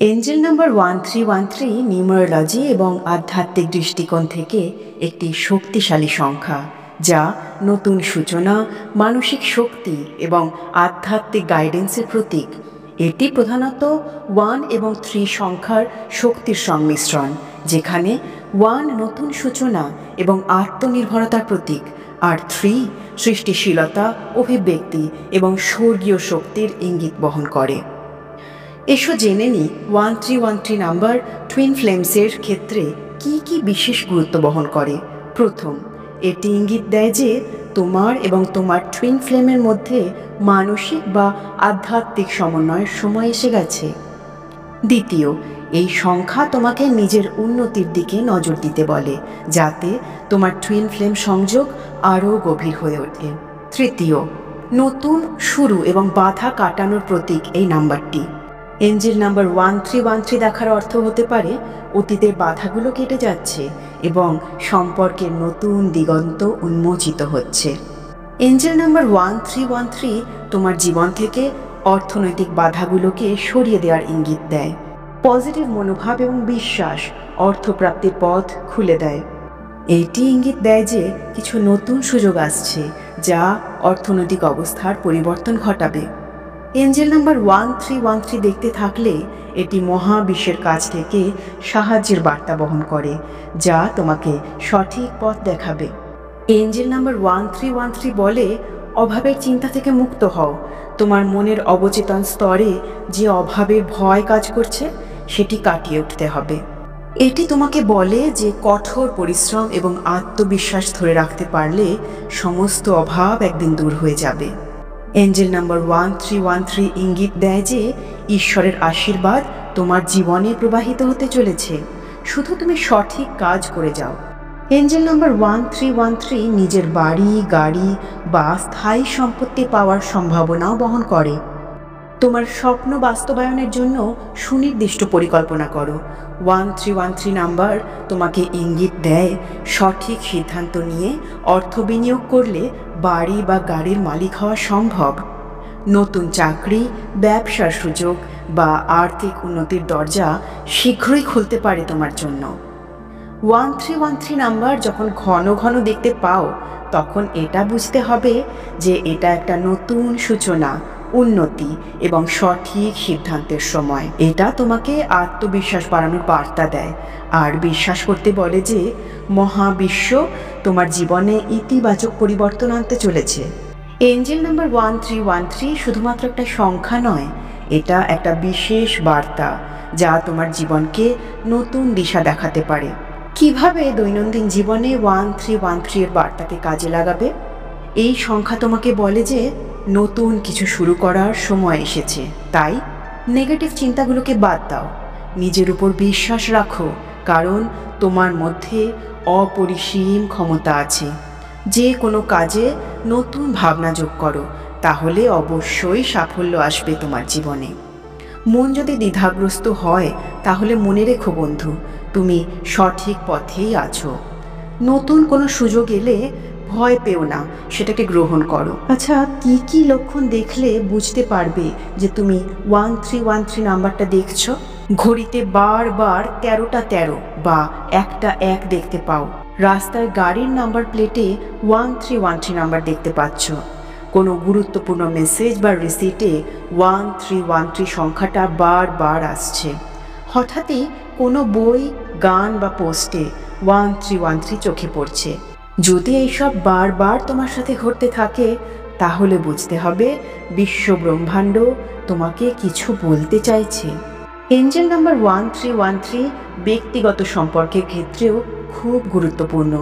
Angel number 1313 numerology এবং আধ্যাত্মিক দৃষ্টিকোণ থেকে একটি শক্তিশালী সংখ্যা, যা নতুন সূচনা, মানসিক শক্তি এবং আধ্যাত্মিক গাইডেন্সের প্রতীক। এটি প্রধানত 1 এবং 3 সংখ্যার শক্তির সংমিশ্রণ, যেখানে 1 নতুন সূচনা এবং আত্মনির্ভরতার প্রতীক, আর 3 সৃষ্টিশীলতা, অভিব্যক্তি এবং স্বর্গীয় শক্তির ইঙ্গিত বহন করে। এসো জেনে নিই 1313 নাম্বার টুইন ফ্লেমসের ক্ষেত্রে কি কি বিশেষ গুরুত্ব বহন করে। প্রথম, এটি ইঙ্গিত দেয় যে তোমার এবং তোমার টুইন ফ্লেমের মধ্যে মানসিক বা আধ্যাত্মিক সমন্বয়ের সময় এসে গেছে। দ্বিতীয়, এই সংখ্যা তোমাকে নিজের উন্নতির দিকে নজর দিতে বলে, যাতে তোমার টুইন ফ্লেম সংযোগ আরও গভীর হয়ে ওঠে। তৃতীয়, নতুন শুরু এবং বাধা কাটানোর প্রতীক এই নাম্বারটি। এঞ্জেল নাম্বার 1313 দেখার অর্থ হতে পারে অতীতের বাধাগুলো কেটে যাচ্ছে এবং সম্পর্কের নতুন দিগন্ত উন্মোচিত হচ্ছে। এঞ্জেল নাম্বার 1313 তোমার জীবন থেকে অর্থনৈতিক বাধাগুলোকে সরিয়ে দেওয়ার ইঙ্গিত দেয়। পজিটিভ মনোভাব এবং বিশ্বাস অর্থপ্রাপ্তির পথ খুলে দেয়। এটি ইঙ্গিত দেয় যে কিছু নতুন সুযোগ আসছে, যা অর্থনৈতিক অবস্থার পরিবর্তন ঘটাবে। এঞ্জেল নাম্বার 1313 দেখতে থাকলে এটি মহাবিশ্বের কাছ থেকে সাহায্যের বার্তা বহন করে, যা তোমাকে সঠিক পথ দেখাবে। এঞ্জেল নাম্বার 1313 বলে, অভাবের চিন্তা থেকে মুক্ত হও। তোমার মনের অবচেতন স্তরে যে অভাবের ভয় কাজ করছে, সেটি কাটিয়ে উঠতে হবে। এটি তোমাকে বলে যে কঠোর পরিশ্রম এবং আত্মবিশ্বাস ধরে রাখতে পারলে সমস্ত অভাব একদিন দূর হয়ে যাবে। এঞ্জেল নাম্বার 1313 ইঙ্গিত দেয় যে ঈশ্বরের আশীর্বাদ তোমার জীবনে প্রবাহিত হতে চলেছে, শুধু তুমি সঠিক কাজ করে যাও। এঞ্জেল নাম্বার 1313 নিজের বাড়ি, গাড়ি বা স্থায়ী সম্পত্তি পাওয়ার সম্ভাবনাও বহন করে। তোমার স্বপ্ন বাস্তবায়নের জন্য সুনির্দিষ্ট পরিকল্পনা করো। 1313 নাম্বার তোমাকে ইঙ্গিত দেয় সঠিক সিদ্ধান্ত নিয়ে অর্থ বিনিয়োগ করলে বাড়ি বা গাড়ির মালিক হওয়া সম্ভব। নতুন চাকরি, ব্যবসার সুযোগ বা আর্থিক উন্নতির দরজা শীঘ্রই খুলতে পারে তোমার জন্য। 1313 নাম্বার যখন ঘন ঘন দেখতে পাও, তখন এটা বুঝতে হবে যে এটা একটা নতুন সূচনা, উন্নতি এবং সঠিক সিদ্ধান্তের সময়। এটা তোমাকে আত্মবিশ্বাস বাড়ানোর বার্তা দেয় আর বিশ্বাস করতে বলে যে মহাবিশ্ব তোমার জীবনে ইতিবাচক পরিবর্তন আনতে চলেছে। এঞ্জেল নাম্বার 1313 শুধুমাত্র একটা সংখ্যা নয়, এটা একটা বিশেষ বার্তা যা তোমার জীবনকে নতুন দিশা দেখাতে পারে। কিভাবে দৈনন্দিন জীবনে 1313 এর বার্তাকে কাজে লাগাবে? এই সংখ্যা তোমাকে বলে যে নতুন কিছু শুরু করার সময় এসেছে, তাই নেগেটিভ চিন্তাগুলোকে বাদ দাও। নিজের উপর বিশ্বাস রাখো, কারণ তোমার মধ্যে অপরিসীম ক্ষমতা আছে। যে কোনো কাজে নতুন ভাবনা যোগ করো, তাহলে অবশ্যই সাফল্য আসবে তোমার জীবনে। মন যদি দ্বিধাগ্রস্ত হয়, তাহলে মনে রেখো বন্ধু, তুমি সঠিক পথেই আছো। নতুন কোনো সুযোগ এলে ভয় পেও না, সেটাকে গ্রহণ করো। আচ্ছা, কি কি লক্ষণ দেখলে বুঝতে পারবে যে তুমি 1313 নাম্বারটা দেখছো? ঘড়িতে বারবার 13টা 13 বা 1টা 1 দেখতে পাও। রাস্তায় গাড়ির নাম্বার প্লেটে 1313 নাম্বার দেখতে পাচ্ছ। কোনো গুরুত্বপূর্ণ মেসেজ বা রিসিটে 1313 সংখ্যাটা বারবার আসছে। হঠাৎই কোনো বই, গান বা পোস্টে 1313 চোখে পড়ছে। যদি এইসব বারবার তোমার সাথে ঘটতে থাকে, তাহলে বুঝতে হবে বিশ্ব ব্রহ্মাণ্ড তোমাকে কিছু বলতে চাইছে। এঞ্জেল নাম্বার 1313 ব্যক্তিগত সম্পর্কের ক্ষেত্রেও খুব গুরুত্বপূর্ণ।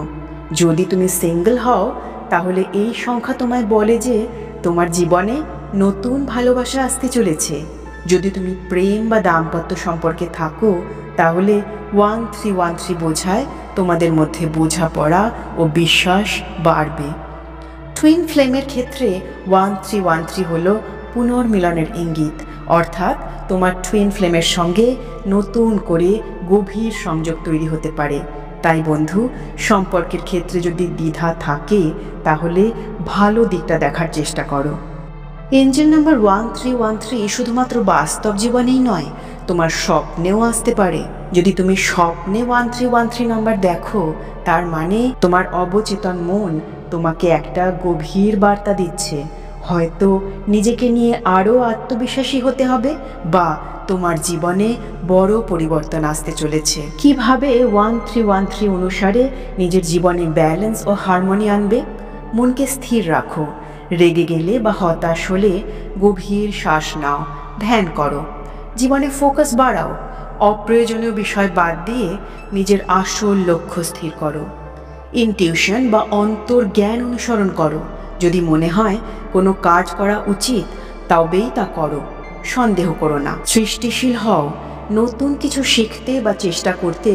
যদি তুমি সিঙ্গেল হও, তাহলে এই সংখ্যা তোমায় বলে যে তোমার জীবনে নতুন ভালোবাসা আসতে চলেছে। যদি তুমি প্রেম বা দাম্পত্য সম্পর্কে থাকো, তাহলে 1313 বোঝায় তোমাদের মধ্যে বোঝাপড়া ও বিশ্বাস বাড়বে। টুইন ফ্লেমের ক্ষেত্রে 1313 হলো পুনর্মিলনের ইঙ্গিত, অর্থাৎ তোমার টুইন ফ্লেমের সঙ্গে নতুন করে গভীর সংযোগ তৈরি হতে পারে। তাই বন্ধু, সম্পর্কের ক্ষেত্রে যদি দ্বিধা থাকে, তাহলে ভালো দিকটা দেখার চেষ্টা করো। এঞ্জেল নাম্বার 1313 শুধুমাত্র বাস্তব জীবনেই নয়, তোমার স্বপ্নেও আসতে পারে। যদি তুমি স্বপ্নে 1313 নাম্বার দেখো, তার মানে তোমার অবচেতন মন তোমাকে একটা গভীর বার্তা দিচ্ছে। হয়তো নিজেকে নিয়ে আরও আত্মবিশ্বাসী হতে হবে, বা তোমার জীবনে বড় পরিবর্তন আসতে চলেছে। কিভাবে 1313 অনুসারে নিজের জীবনে ব্যালেন্স ও হারমোনি আনবে? মনকে স্থির রাখো। রেগে গেলে বা হতাশ হলে গভীর শ্বাস নাও, ধ্যান করো। জীবনে ফোকাস বাড়াও। অপ্রয়োজনীয় বিষয় বাদ দিয়ে নিজের আসল লক্ষ্য স্থির করো। ইনটিউশন বা অন্তর্জ্ঞান অনুসরণ করো। যদি মনে হয় কোনো কাজ করা উচিত, তবেই তা করো। সন্দেহ করো না। সৃষ্টিশীল হও। নতুন কিছু শিখতে বা চেষ্টা করতে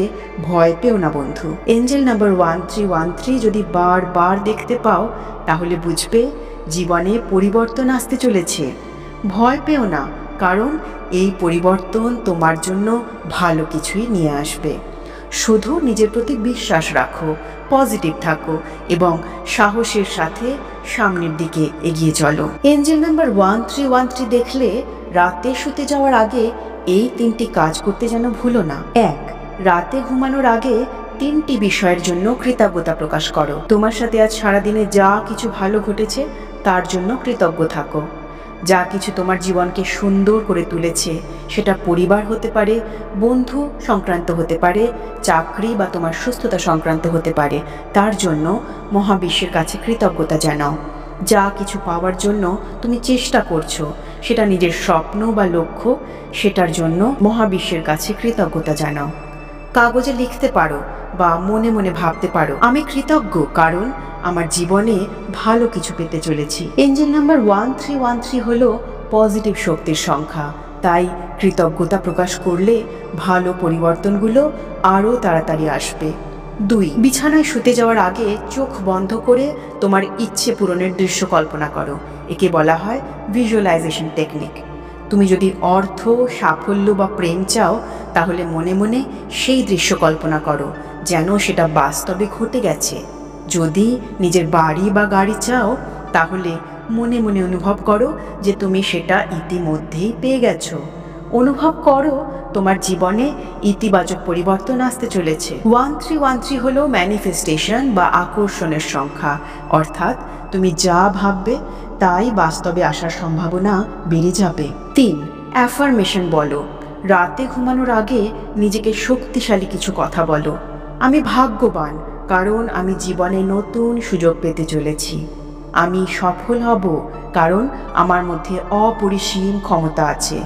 ভয় পেও না বন্ধু। এঞ্জেল নাম্বার 1313 যদি বারবার দেখতে পাও, তাহলে বুঝবে জীবনে পরিবর্তন আসতে চলেছে। ভয় পেও না, কারণ এই পরিবর্তন তোমার জন্য ভালো কিছুই নিয়ে আসবে। শুধু নিজের প্রতি বিশ্বাস রাখো, পজিটিভ থাকো এবং সাহসের সাথে সামনের দিকে এগিয়ে চলো। এঞ্জেল নাম্বার 1313 দেখলে রাতে শুতে যাওয়ার আগে এই 3টি কাজ করতে যেন ভুলো না। 1. রাতে ঘুমানোর আগে 3টি বিষয়ের জন্য কৃতজ্ঞতা প্রকাশ করো। তোমার সাথে আজ সারাদিনে যা কিছু ভালো ঘটেছে তার জন্য কৃতজ্ঞ থাকো। যা কিছু তোমার জীবনকে সুন্দর করে তুলেছে, সেটা পরিবার হতে পারে, বন্ধু সংক্রান্ত হতে পারে, চাকরি বা তোমার সুস্থতা সংক্রান্ত হতে পারে, তার জন্য মহাবিশ্বের কাছে কৃতজ্ঞতা জানাও। যা কিছু পাওয়ার জন্য তুমি চেষ্টা করছো, সেটা নিজের স্বপ্ন বা লক্ষ্য, সেটার জন্য মহাবিশ্বের কাছে কৃতজ্ঞতা জানাও। কাগজে লিখতে পারো বা মনে মনে ভাবতে পারো, আমি কৃতজ্ঞ কারণ আমার জীবনে ভালো কিছু পেতে চলেছি। এঞ্জেল নাম্বার 1313 হলো পজিটিভ শক্তির সংখ্যা, তাই কৃতজ্ঞতা প্রকাশ করলে ভালো পরিবর্তনগুলো আরও তাড়াতাড়ি আসবে। 2. বিছানায় শুতে যাওয়ার আগে চোখ বন্ধ করে তোমার ইচ্ছে পূরণের দৃশ্য কল্পনা করো। একে বলা হয় ভিজুয়ালাইজেশন টেকনিক। তুমি যদি অর্থ, সাফল্য বা প্রেম চাও, তাহলে মনে মনে সেই দৃশ্য কল্পনা করো যেন সেটা বাস্তবে ঘটে গেছে। যদি নিজের বাড়ি বা গাড়ি চাও, তাহলে মনে মনে অনুভব করো যে তুমি সেটা ইতিমধ্যেই পেয়ে গেছো। অনুভব করো তোমার জীবনে ইতিবাচক পরিবর্তন আসতে চলেছে। 1313 হলো ম্যানিফেস্টেশন বা আকর্ষণের সংখ্যা, অর্থাৎ তুমি যা ভাববে তাই বাস্তবে আসার সম্ভাবনা বেড়ে যাবে। 3. অ্যাফার্মেশন বলো। রাতে ঘুমানোর আগে নিজেকে শক্তিশালী কিছু কথা বলো। আমি ভাগ্যবান কারণ আমি জীবনে নতুন সুযোগ পেতে চলেছি। আমি সফল হব কারণ আমার মধ্যে অপরিসীম ক্ষমতা আছে।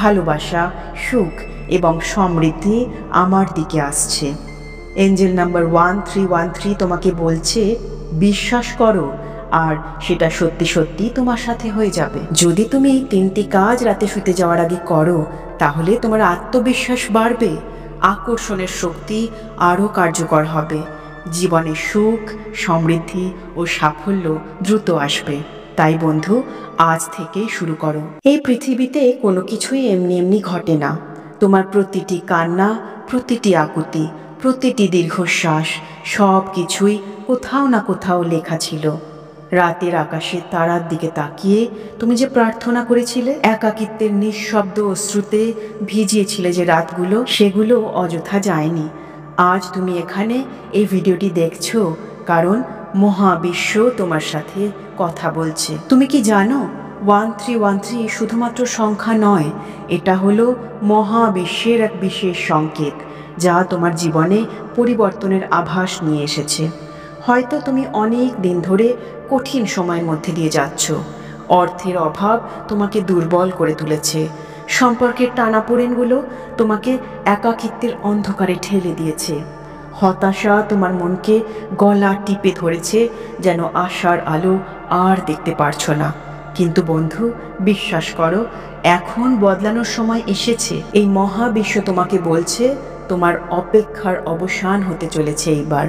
ভালোবাসা, সুখ এবং সমৃদ্ধি আমার দিকে আসছে। এঞ্জেল নাম্বার 1313 তোমাকে বলছে বিশ্বাস করো, আর সেটা সত্যি সত্যি তোমার সাথে হয়ে যাবে। যদি তুমি এই 3টি কাজ রাতে শুতে যাওয়ার আগে করো, তাহলে তোমার আত্মবিশ্বাস বাড়বে, আকর্ষণের শক্তি আরও কার্যকর হবে, জীবনে সুখ, সমৃদ্ধি ও সাফল্য দ্রুত আসবে। তাই বন্ধু, আজ থেকে শুরু করো। এই পৃথিবীতে কোনো কিছুই এমনি এমনি ঘটে না। তোমার প্রতিটি কান্না, প্রতিটি আকুতি, প্রতিটি দীর্ঘশ্বাস, সব কিছুই কোথাও না কোথাও লেখা ছিল। রাতের আকাশে তারার দিকে তাকিয়ে তুমি যে প্রার্থনা করেছিলে, একাকিত্বের নিঃশব্দ অশ্রুতে ভিজিয়েছিলে যে রাতগুলো, সেগুলো অযথা যায়নি। আজ তুমি এখানে এই ভিডিওটি দেখছো কারণ মহাবিশ্ব তোমার সাথে কথা বলছে। তুমি কি জানো 1313 শুধুমাত্র সংখ্যা নয়, এটা হলো মহাবিশ্বের এক বিশেষ সংকেত যা তোমার জীবনে পরিবর্তনের আভাস নিয়ে এসেছে। হয়তো তুমি অনেক দিন ধরে কঠিন সময়ের মধ্যে দিয়ে যাচ্ছ। অর্থের অভাব তোমাকে দুর্বল করে তুলেছে। সম্পর্কের টানাপোড়েনগুলো তোমাকে একাকিত্বের অন্ধকারে ঠেলে দিয়েছে। হতাশা তোমার মনকে গলা টিপে ধরেছে, যেন আশার আলো আর দেখতে পারছো না। কিন্তু বন্ধু, বিশ্বাস করো, এখন বদলানোর সময় এসেছে। এই মহাবিশ্ব তোমাকে বলছে তোমার অপেক্ষার অবসান হতে চলেছে এইবার।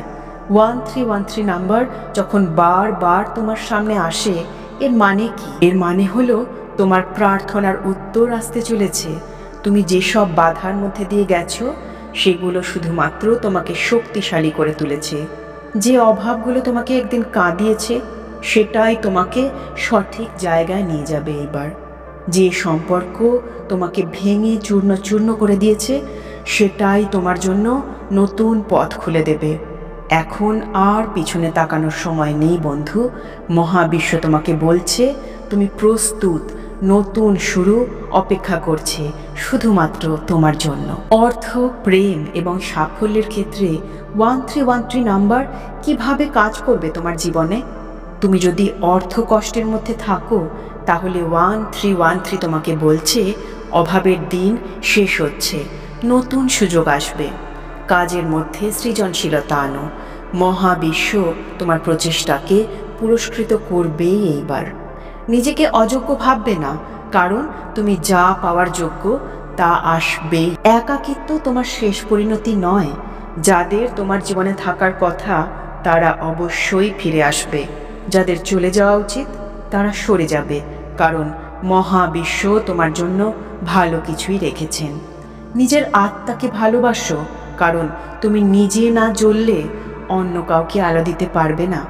1313 নাম্বার যখন বারবার তোমার সামনে আসে, এর মানে কি? এর মানে হলো তোমার প্রার্থনার উত্তর আসতে চলেছে। তুমি যেসব বাধার মধ্যে দিয়ে গেছো, সেগুলো শুধুমাত্র তোমাকে শক্তিশালী করে তুলেছে। যে অভাবগুলো তোমাকে একদিন কাঁদিয়েছে, সেটাই তোমাকে সঠিক জায়গায় নিয়ে যাবে এইবার। যে সম্পর্ক তোমাকে ভেঙে চূর্ণ চূর্ণ করে দিয়েছে সেটাই তোমার জন্য নতুন পথ খুলে দেবে। এখন আর পিছনে তাকানোর সময় নেই বন্ধু। মহাবিশ্ব তোমাকে বলছে তুমি প্রস্তুত, নতুন শুরু অপেক্ষা করছে শুধুমাত্র তোমার জন্য। অর্থ, প্রেম এবং সাফল্যের ক্ষেত্রে 1313 নাম্বার কিভাবে কাজ করবে তোমার জীবনে? তুমি যদি অর্থ কষ্টের মধ্যে থাকো তাহলে 1313 তোমাকে বলছে অভাবের দিন শেষ হচ্ছে, নতুন সুযোগ আসবে। কাজের মধ্যে সৃজনশীলতা আনো, মহাবিশ্ব তোমার প্রচেষ্টাকে পুরস্কৃত করবেই এইবার। নিজেকে অযোগ্য ভাববে না, কারণ তুমি যা পাওয়ার যোগ্য তা আসবেই। একাকিত্ব তোমার শেষ পরিণতি নয়। যাদের তোমার জীবনে থাকার কথা তারা অবশ্যই ফিরে আসবে, যাদের চলে যাওয়া উচিত তারা সরে যাবে, কারণ মহাবিশ্ব তোমার জন্য ভালো কিছুই রেখেছেন। নিজের আত্মাকে ভালোবাসো, কারণ তুমি নিজে না জ্বললে অন্য কাউকে আলো দিতে পারবে না।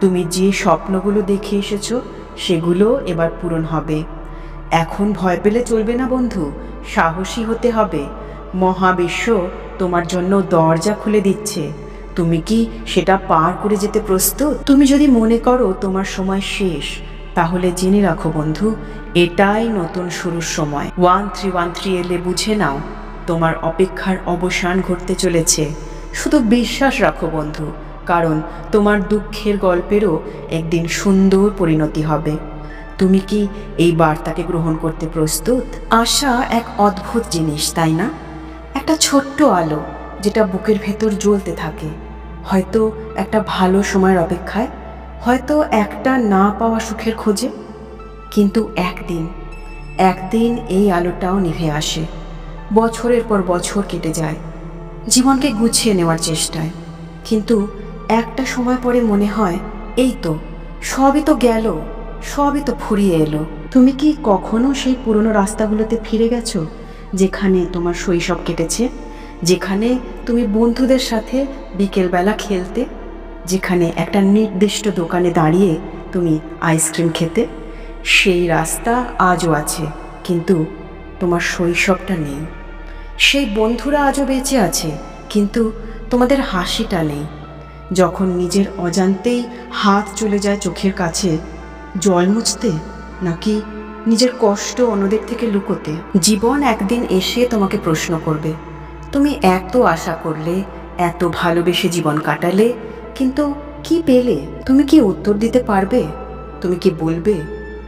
তুমি যে স্বপ্নগুলো দেখে এসেছো সেগুলো এবার পূরণ হবে। এখন ভয় পেলে চলবে না বন্ধু, সাহসী হতে হবে। মহাবিশ্ব তোমার জন্য দরজা খুলে দিচ্ছে, তুমি কি সেটা পার করে যেতে প্রস্তুত? তুমি যদি মনে করো তোমার সময় শেষ, তাহলে জেনে রাখো বন্ধু, এটাই নতুন শুরুর সময়। 1313 এলে বুঝে নাও তোমার অপেক্ষার অবসান ঘটতে চলেছে। শুধু বিশ্বাস রাখো বন্ধু, কারণ তোমার দুঃখের গল্পেরও একদিন সুন্দর পরিণতি হবে। তুমি কি এই বার্তাকে গ্রহণ করতে প্রস্তুত? আশা এক অদ্ভুত জিনিস, তাই না? একটা ছোট্ট আলো যেটা বুকের ভেতর জ্বলতে থাকে, হয়তো একটা ভালো সময়ের অপেক্ষায়, হয়তো একটা না পাওয়া সুখের খোঁজে। কিন্তু একদিন এই আলোটাও নিভে আসে। বছরের পর বছর কেটে যায় জীবনকে গুছিয়ে নেওয়ার চেষ্টায়, কিন্তু একটা সময় পরে মনে হয় এই তো সবই তো গেল, সবই তো ফুরিয়ে এলো। তুমি কি কখনো সেই পুরনো রাস্তাগুলোতে ফিরে গেছো যেখানে তোমার শৈশব কেটেছে, যেখানে তুমি বন্ধুদের সাথে বিকেলবেলা খেলতে, যেখানে একটা নির্দিষ্ট দোকানে দাঁড়িয়ে তুমি আইসক্রিম খেতে? সেই রাস্তা আজও আছে, কিন্তু তোমার শৈশবটা নেই। সেই বন্ধুরা আজও বেঁচে আছে, কিন্তু তোমাদের হাসিটা নেই। যখন নিজের অজান্তেই হাত চলে যায় চোখের কাছে, জল মুছতে নাকি নিজের কষ্ট অন্যদের থেকে লুকোতে, জীবন একদিন এসে তোমাকে প্রশ্ন করবে, তুমি এত আশা করলে, এত ভালোবেসে জীবন কাটালে, কিন্তু কি পেলে? তুমি কি উত্তর দিতে পারবে? তুমি কি বলবে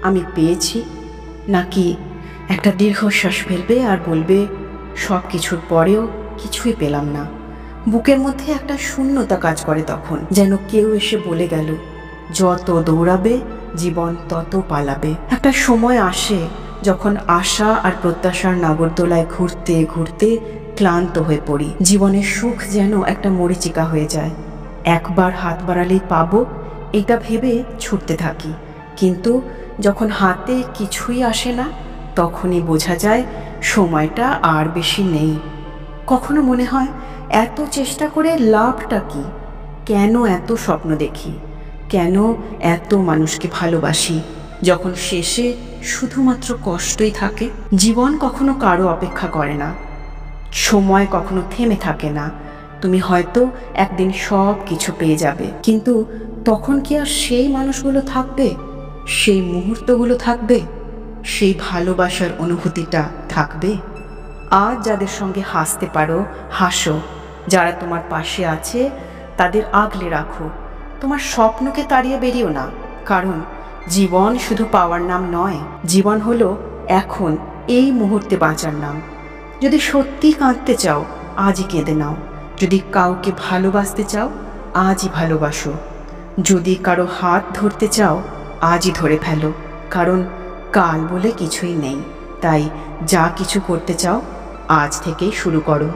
আমি পেয়েছি, নাকি একটা দীর্ঘশ্বাস ফেলবে আর বলবে সব কিছুর পরেও কিছুই পেলাম না? বুকের মধ্যে একটা শূন্যতা কাজ করে তখন, যেন কেউ এসে বলে গেল যত দৌড়াবে জীবন তত পালাবে। একটা সময় আসে যখন আশা আর প্রত্যাশার নাগরদোলায় ঘুরতে ঘুরতে ক্লান্ত হয়ে পড়ি। জীবনের সুখ যেন একটা মরীচিকা হয়ে যায়, একবার হাত বাড়ালেই পাবো এটা ভেবে ছুটতে থাকি, কিন্তু যখন হাতে কিছুই আসে না তখনই বোঝা যায় সময়টা আর বেশি নেই। কখনো মনে হয় এত চেষ্টা করে লাভটা কি? কেন এত স্বপ্ন দেখি? কেন এত মানুষকে ভালোবাসি যখন শেষে শুধুমাত্র কষ্টই থাকে? জীবন কখনো কারো অপেক্ষা করে না, সময় কখনো থেমে থাকে না। তুমি হয়তো একদিন সব কিছু পেয়ে যাবে, কিন্তু তখন কি আর সেই মানুষগুলো থাকবে, সেই মুহূর্তগুলো থাকবে, সেই ভালোবাসার অনুভূতিটা থাকবে? আজ যাদের সঙ্গে হাসতে পারো হাসো, যারা তোমার পাশে আছে তাদের আগলে রাখো। তোমার স্বপ্নকে তাড়িয়ে বেরিও না, কারণ জীবন শুধু পাওয়ার নাম নয়, জীবন হলো এখন এই মুহূর্তে বাঁচার নাম। যদি সত্যি কাঁদতে চাও আজই কেঁদে নাও, যদি কাউকে ভালোবাসতে চাও আজই ভালোবাসো, যদি কারো হাত ধরতে চাও আজই ধরে ফেলো, কারণ কাল বলে কিছুই নেই। তাই যা কিছু করতে চাও আজ থেকেই শুরু করো।